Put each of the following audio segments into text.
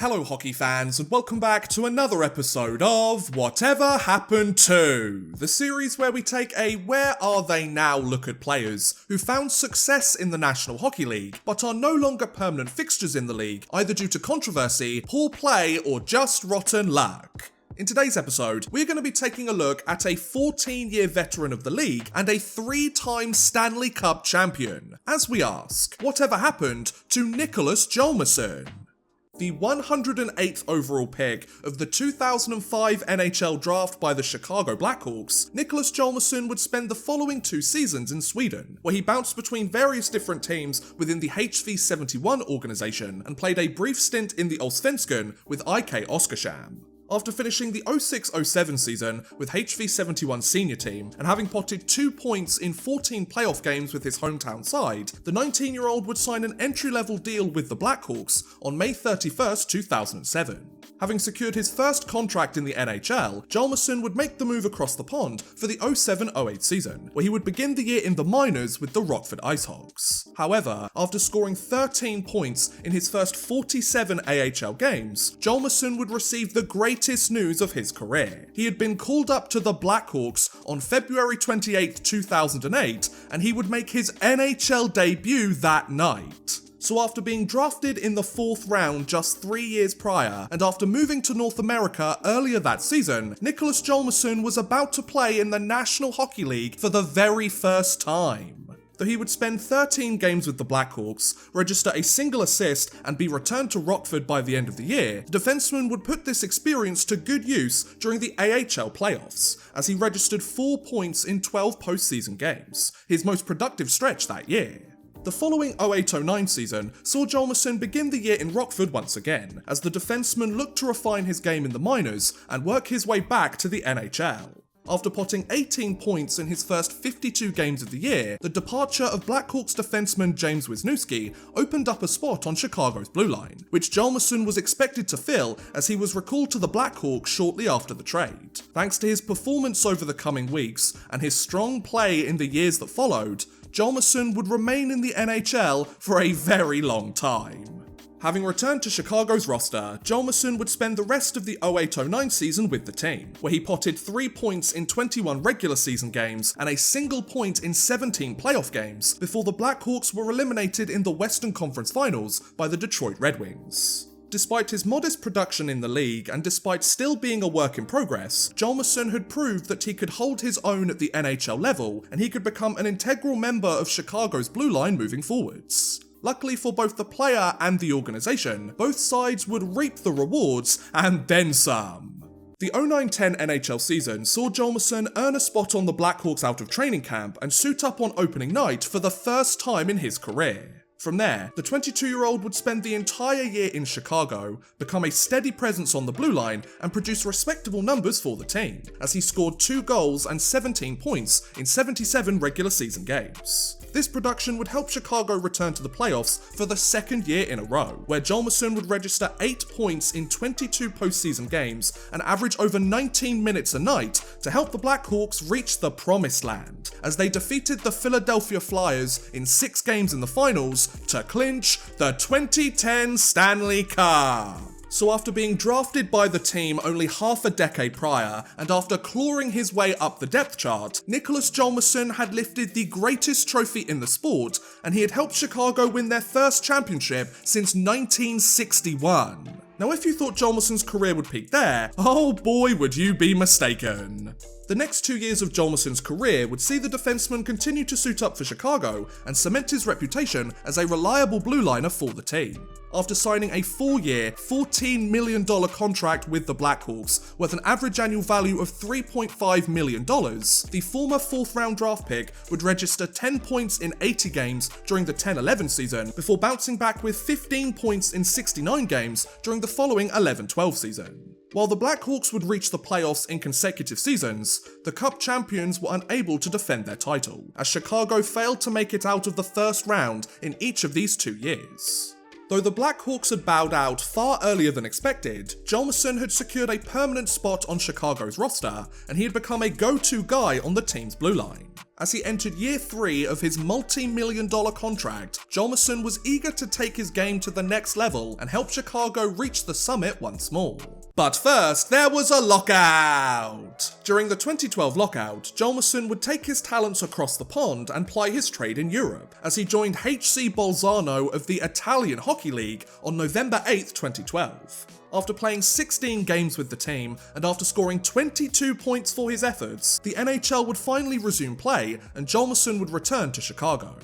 Hello hockey fans and welcome back to another episode of Whatever Happened To, the series where we take a where are they now look at players who found success in the National Hockey League but are no longer permanent fixtures in the league either due to controversy, poor play or just rotten luck. In today's episode, we're going to be taking a look at a 14-year veteran of the league and a 3-time Stanley Cup champion, as we ask, whatever happened to Niklas Hjalmarsson? The 108th overall pick of the 2005 NHL draft by the Chicago Blackhawks, Niklas Hjalmarsson would spend the following 2 seasons in Sweden, where he bounced between various different teams within the HV71 organisation and played a brief stint in the Allsvenskan with IK Oskarshamn. After finishing the 06-07 season with HV71 senior team and having potted 2 points in 14 playoff games with his hometown side, the 19-year-old would sign an entry-level deal with the Blackhawks on May 31st, 2007. Having secured his first contract in the NHL, Hjalmarsson would make the move across the pond for the 07-08 season, where he would begin the year in the minors with the Rockford IceHogs. However, after scoring 13 points in his first 47 AHL games, Hjalmarsson would receive the greatest news of his career. He had been called up to the Blackhawks on February 28, 2008, and he would make his NHL debut that night. So after being drafted in the 4th round just 3 years prior, and after moving to North America earlier that season, Niklas Hjalmarsson was about to play in the National Hockey League for the very first time. Though he would spend 13 games with the Blackhawks, register a single assist, and be returned to Rockford by the end of the year, the defenseman would put this experience to good use during the AHL playoffs, as he registered 4 points in 12 postseason games, his most productive stretch that year. The following 08-09 season saw Hjalmarsson begin the year in Rockford once again, as the defenseman looked to refine his game in the minors and work his way back to the NHL. After potting 18 points in his first 52 games of the year, the departure of Blackhawks defenseman James Wisniewski opened up a spot on Chicago's blue line, which Hjalmarsson was expected to fill as he was recalled to the Blackhawks shortly after the trade. Thanks to his performance over the coming weeks and his strong play in the years that followed, Hjalmarsson would remain in the NHL for a very long time. Having returned to Chicago's roster, Hjalmarsson would spend the rest of the 08-09 season with the team, where he potted 3 points in 21 regular season games and a single point in 17 playoff games before the Blackhawks were eliminated in the Western Conference Finals by the Detroit Red Wings. Despite his modest production in the league and despite still being a work in progress, Hjalmarsson had proved that he could hold his own at the NHL level and he could become an integral member of Chicago's blue line moving forwards. Luckily for both the player and the organisation, both sides would reap the rewards and then some. The 09-10 NHL season saw Hjalmarsson earn a spot on the Blackhawks out of training camp and suit up on opening night for the first time in his career. From there, the 22-year-old would spend the entire year in Chicago, become a steady presence on the blue line, and produce respectable numbers for the team, as he scored 2 goals and 17 points in 77 regular season games. This production would help Chicago return to the playoffs for the 2nd year in a row, where Hjalmarsson would register 8 points in 22 postseason games and average over 19 minutes a night to help the Blackhawks reach the promised land, as they defeated the Philadelphia Flyers in 6 games in the finals to clinch the 2010 Stanley Cup. So after being drafted by the team only half a decade prior, and after clawing his way up the depth chart, Niklas Hjalmarsson had lifted the greatest trophy in the sport, and he had helped Chicago win their first championship since 1961. Now if you thought Hjalmarsson's career would peak there, oh boy would you be mistaken. The next 2 years of Hjalmarsson's career would see the defenseman continue to suit up for Chicago and cement his reputation as a reliable blue liner for the team. After signing a 4-year, $14 million contract with the Blackhawks, worth an average annual value of $3.5 million, the former 4th round draft pick would register 10 points in 80 games during the 10-11 season, before bouncing back with 15 points in 69 games during the following 11-12 season. While the Blackhawks would reach the playoffs in consecutive seasons, the Cup champions were unable to defend their title, as Chicago failed to make it out of the first round in each of these 2 years. Though the Blackhawks had bowed out far earlier than expected, Hjalmarsson had secured a permanent spot on Chicago's roster, and he had become a go-to guy on the team's blue line. As he entered year 3 of his multi-million-dollar contract, Hjalmarsson was eager to take his game to the next level and help Chicago reach the summit once more. But first, there was a lockout! During the 2012 lockout, Hjalmarsson would take his talents across the pond and ply his trade in Europe, as he joined HC Bolzano of the Italian Hockey League on November 8, 2012. After playing 16 games with the team, and after scoring 22 points for his efforts, the NHL would finally resume play, and Hjalmarsson would return to Chicago.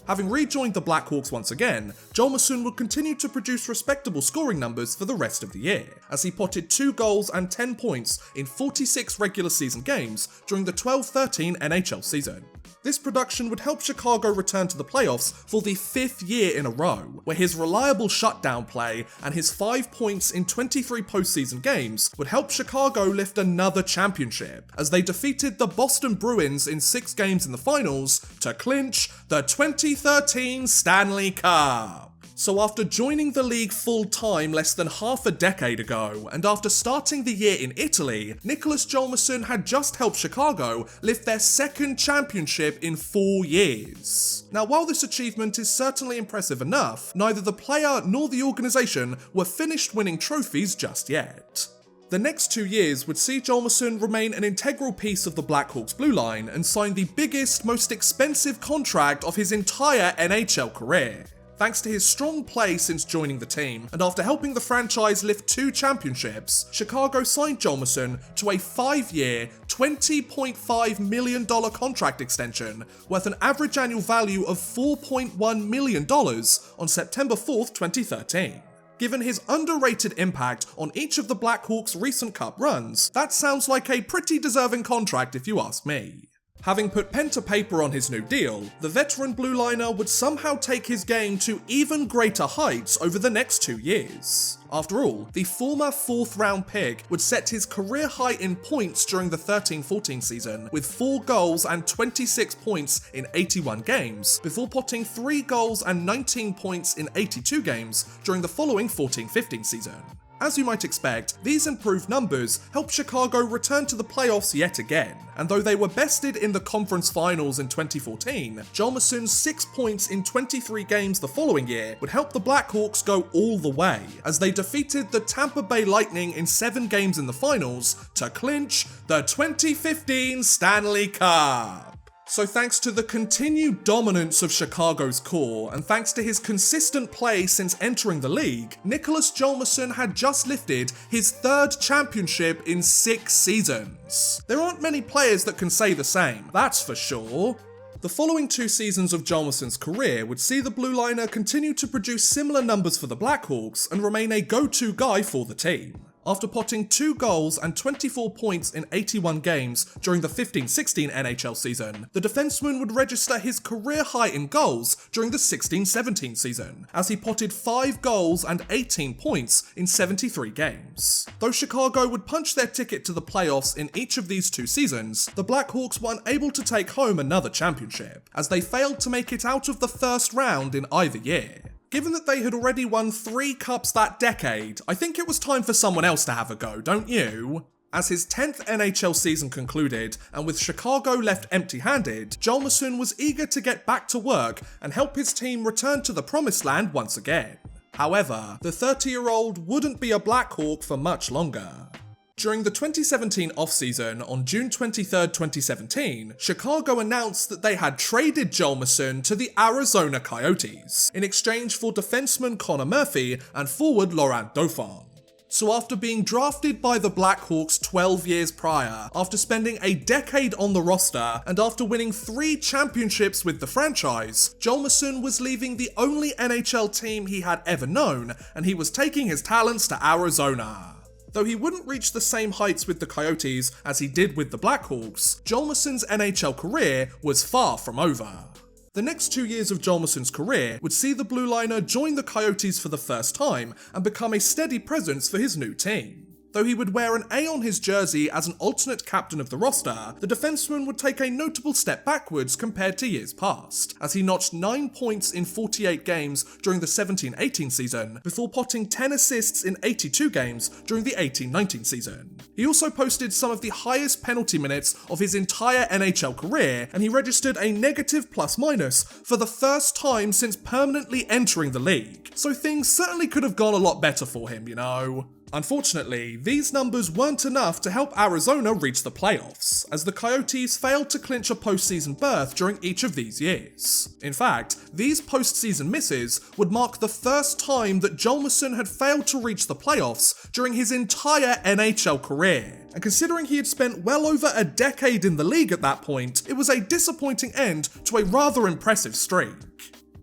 Having rejoined the Blackhawks once again, Hjalmarsson would continue to produce respectable scoring numbers for the rest of the year, as he potted 2 goals and 10 points in 46 regular season games during the 12-13 NHL season. This production would help Chicago return to the playoffs for the 5th year in a row, where his reliable shutdown play and his 5 points in 23 postseason games would help Chicago lift another championship, as they defeated the Boston Bruins in 6 games in the finals to clinch the 2013 Stanley Cup. So after joining the league full-time less than half a decade ago, and after starting the year in Italy, Niklas Hjalmarsson had just helped Chicago lift their 2nd championship in 4 years. Now, while this achievement is certainly impressive enough, neither the player nor the organisation were finished winning trophies just yet. The next 2 years would see Hjalmarsson remain an integral piece of the Blackhawks blue line and sign the biggest, most expensive contract of his entire NHL career. Thanks to his strong play since joining the team, and after helping the franchise lift 2 championships, Chicago signed Hjalmarsson to a 5-year, $20.5 million contract extension, worth an average annual value of $4.1 million on September 4th, 2013. Given his underrated impact on each of the Blackhawks' recent cup runs, that sounds like a pretty deserving contract if you ask me. Having put pen to paper on his new deal, the veteran blue liner would somehow take his game to even greater heights over the next 2 years. After all, the former 4th round pick would set his career high in points during the 13-14 season, with 4 goals and 26 points in 81 games, before potting 3 goals and 19 points in 82 games during the following 14-15 season. As you might expect, these improved numbers helped Chicago return to the playoffs yet again, and though they were bested in the conference finals in 2014, Hjalmarsson's 6 points in 23 games the following year would help the Blackhawks go all the way, as they defeated the Tampa Bay Lightning in 7 games in the finals to clinch the 2015 Stanley Cup. So thanks to the continued dominance of Chicago's core, and thanks to his consistent play since entering the league, Niklas Hjalmarsson had just lifted his 3rd championship in 6 seasons. There aren't many players that can say the same, that's for sure. The following 2 seasons of Hjalmarsson's career would see the blue liner continue to produce similar numbers for the Blackhawks and remain a go-to guy for the team. After potting 2 goals and 24 points in 81 games during the 15-16 NHL season, the defenseman would register his career high in goals during the 16-17 season, as he potted 5 goals and 18 points in 73 games. Though Chicago would punch their ticket to the playoffs in each of these 2 seasons, the Blackhawks were unable to take home another championship, as they failed to make it out of the first round in either year. Given that they had already won 3 cups that decade, I think it was time for someone else to have a go, don't you? As his 10th NHL season concluded, and with Chicago left empty-handed, Hjalmarsson was eager to get back to work and help his team return to the promised land once again. However, the 30-year-old wouldn't be a Blackhawk for much longer. During the 2017 offseason, on June 23, 2017, Chicago announced that they had traded Hjalmarsson to the Arizona Coyotes, in exchange for defenseman Connor Murphy and forward Laurent Dauphin. So after being drafted by the Blackhawks 12 years prior, after spending a decade on the roster, and after winning 3 championships with the franchise, Hjalmarsson was leaving the only NHL team he had ever known, and he was taking his talents to Arizona. Though he wouldn't reach the same heights with the Coyotes as he did with the Blackhawks, Hjalmarsson's NHL career was far from over. The next 2 years of Hjalmarsson's career would see the blue liner join the Coyotes for the first time and become a steady presence for his new team. Though he would wear an A on his jersey as an alternate captain of the roster, the defenseman would take a notable step backwards compared to years past, as he notched 9 points in 48 games during the 17-18 season, before potting 10 assists in 82 games during the 18-19 season. He also posted some of the highest penalty minutes of his entire NHL career, and he registered a negative plus-minus for the first time since permanently entering the league, so things certainly could have gone a lot better for him, you know. Unfortunately, these numbers weren't enough to help Arizona reach the playoffs, as the Coyotes failed to clinch a postseason berth during each of these years. In fact, these postseason misses would mark the first time that Hjalmarsson had failed to reach the playoffs during his entire NHL career. And considering he had spent well over a decade in the league at that point, it was a disappointing end to a rather impressive streak.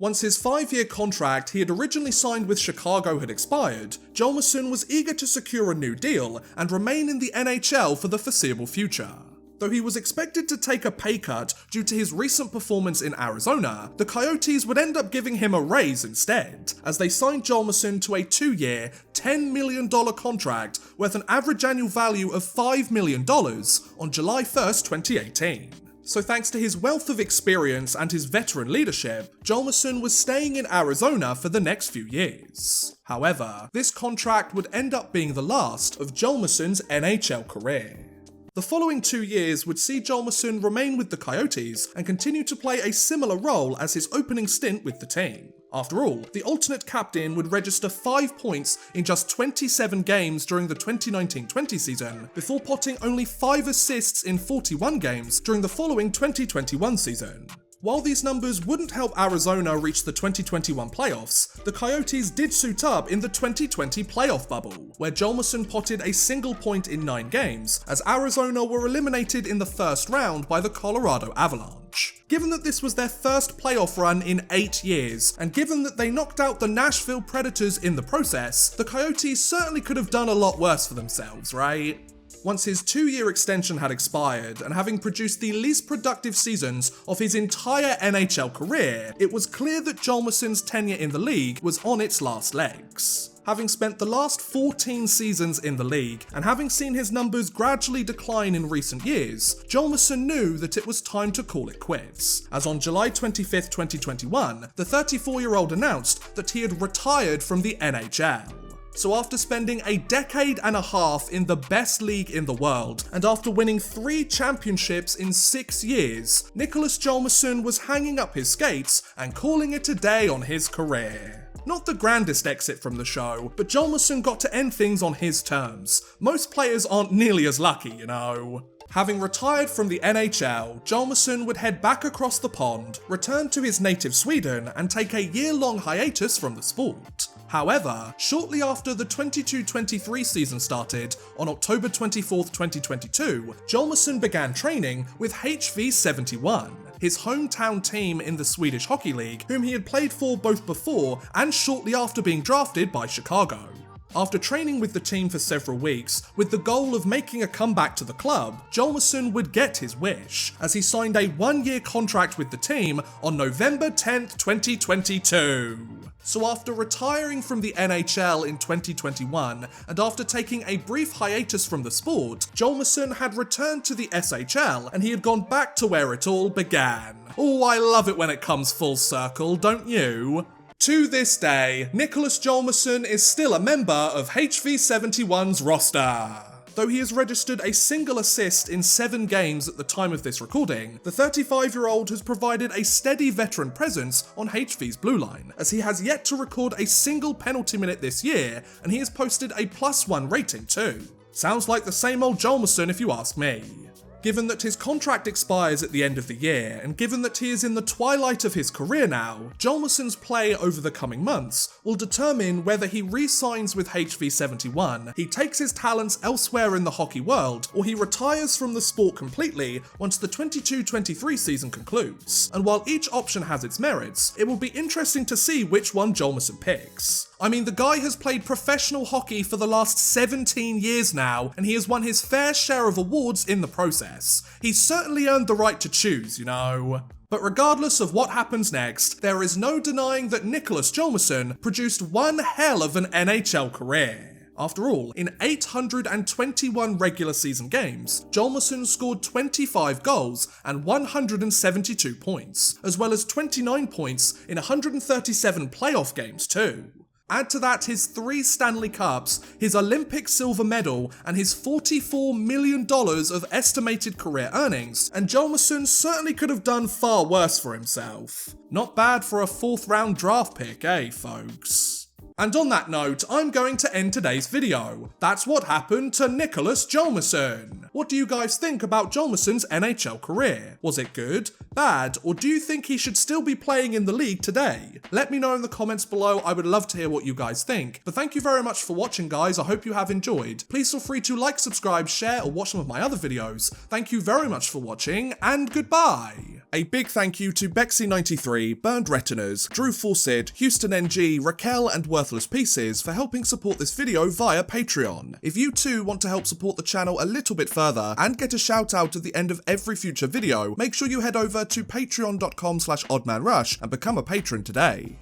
Once his 5-year contract he had originally signed with Chicago had expired, Hjalmarsson was eager to secure a new deal and remain in the NHL for the foreseeable future. Though he was expected to take a pay cut due to his recent performance in Arizona, the Coyotes would end up giving him a raise instead, as they signed Hjalmarsson to a 2-year, $10 million contract worth an average annual value of $5 million on July 1st, 2018. So thanks to his wealth of experience and his veteran leadership, Hjalmarsson was staying in Arizona for the next few years. However, this contract would end up being the last of Hjalmarsson's NHL career. The following 2 years would see Hjalmarsson remain with the Coyotes and continue to play a similar role as his opening stint with the team. After all, the alternate captain would register 5 points in just 27 games during the 2019-20 season, before potting only 5 assists in 41 games during the following 2021 season. While these numbers wouldn't help Arizona reach the 2021 playoffs, the Coyotes did suit up in the 2020 playoff bubble, where Hjalmarsson potted a single point in 9 games, as Arizona were eliminated in the first round by the Colorado Avalanche. Given that this was their first playoff run in 8 years, and given that they knocked out the Nashville Predators in the process, the Coyotes certainly could have done a lot worse for themselves, right? Once his 2-year extension had expired, and having produced the least productive seasons of his entire NHL career, it was clear that Hjalmarsson's tenure in the league was on its last legs. Having spent the last 14 seasons in the league, and having seen his numbers gradually decline in recent years, Hjalmarsson knew that it was time to call it quits, as on July 25th, 2021, the 34-year-old announced that he had retired from the NHL. So after spending a decade and a half in the best league in the world, and after winning 3 championships in 6 years, Niklas Hjalmarsson was hanging up his skates and calling it a day on his career. Not the grandest exit from the show, but Hjalmarsson got to end things on his terms. Most players aren't nearly as lucky, you know. Having retired from the NHL, Hjalmarsson would head back across the pond, return to his native Sweden, and take a year-long hiatus from the sport. However, shortly after the 22-23 season started, on October 24th, 2022, Hjalmarsson began training with HV71, his hometown team in the Swedish Hockey League, whom he had played for both before and shortly after being drafted by Chicago. After training with the team for several weeks, with the goal of making a comeback to the club, Hjalmarsson would get his wish, as he signed a 1-year contract with the team on November 10th, 2022. So after retiring from the NHL in 2021, and after taking a brief hiatus from the sport, Hjalmarsson had returned to the SHL, and he had gone back to where it all began. Oh, I love it when it comes full circle, don't you? To this day, Niklas Hjalmarsson is still a member of HV71's roster. Though he has registered a single assist in 7 games at the time of this recording, the 35-year-old has provided a steady veteran presence on HV's blue line, as he has yet to record a single penalty minute this year, and he has posted a +1 rating too. Sounds like the same old Hjalmarsson if you ask me. Given that his contract expires at the end of the year, and given that he is in the twilight of his career now, Hjalmarsson's play over the coming months will determine whether he re-signs with HV71, he takes his talents elsewhere in the hockey world, or he retires from the sport completely once the 22-23 season concludes. And while each option has its merits, it will be interesting to see which one Hjalmarsson picks. I mean, the guy has played professional hockey for the last 17 years now, and he has won his fair share of awards in the process. He's certainly earned the right to choose, you know. But regardless of what happens next, there is no denying that Niklas Hjalmarsson produced one hell of an NHL career. After all, in 821 regular season games, Hjalmarsson scored 25 goals and 172 points, as well as 29 points in 137 playoff games too. Add to that his 3 Stanley Cups, his Olympic silver medal, and his $44 million of estimated career earnings, and Hjalmarsson certainly could have done far worse for himself. Not bad for a 4th round draft pick, eh, folks? And on that note, I'm going to end today's video. That's what happened to Niklas Hjalmarsson. What do you guys think about Hjalmarsson's NHL career? Was it good, bad, or do you think he should still be playing in the league today? Let me know in the comments below, I would love to hear what you guys think. But thank you very much for watching, guys, I hope you have enjoyed. Please feel free to like, subscribe, share, or watch some of my other videos. Thank you very much for watching, and goodbye! A big thank you to Bexy93, Burned Retinas, Drew Fawcett, Houston NG, Raquel, and Worthless Pieces for helping support this video via Patreon. If you too want to help support the channel a little bit further and get a shout out at the end of every future video, make sure you head over to patreon.com/oddmanrush and become a patron today.